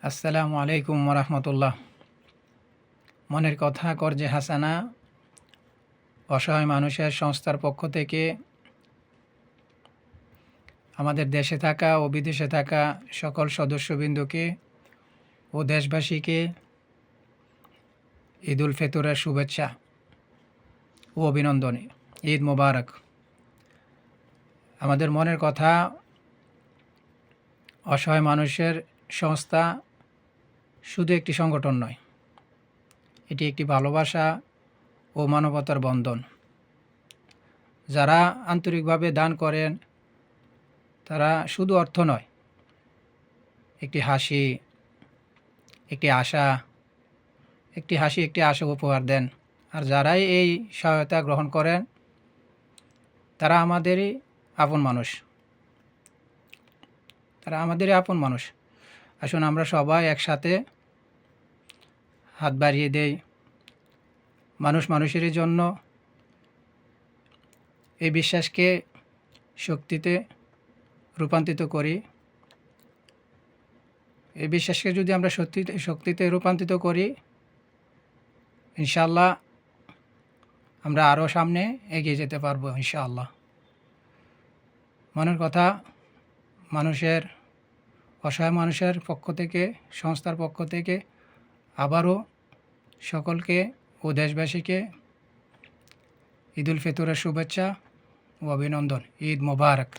আসসালামু আলাইকুম ওরহমতুল্লাহ। মনের কথা করজে হাসানা অসহায় মানুষের সংস্থার পক্ষ থেকে আমাদের দেশে থাকা ও বিদেশে থাকা সকল সদস্যবৃন্দকে ও দেশবাসীকে ঈদ উল ফিতরের শুভেচ্ছা ও অভিনন্দন। ঈদ মোবারক। আমাদের মনের কথা অসহায় মানুষের সংস্থা শুধু একটি সংগঠন নয়, এটি একটি ভালোবাসা ও মানবতার বন্ধন। যারা আন্তরিকভাবে দান করেন তারা শুধু অর্থ নয়, একটি হাসি, একটি আশা উপহার দেন। আর যারাই এই সহায়তা গ্রহণ করেন তারা আমাদেরই আপন মানুষ। আসুন আমরা সবাই একসাথে হাত বাড়িয়ে দেই মানুষের জন্য। এই বিশ্বাসকে শক্তিতে রূপান্তরিত করি। এই বিশ্বাসকে যদি আমরা শক্তিতে রূপান্তরিত করি, ইনশাআল্লাহ আমরা আরও সামনে এগিয়ে যেতে পারবো ইনশাআল্লাহ। মনের কথা অসহায় মানুষের পক্ষ থেকে, সংস্থার পক্ষ থেকে আবারও সকলকে ও দেশবাসীকে ঈদ উল ফিতরের শুভেচ্ছা ও অভিনন্দন। ঈদ মোবারক।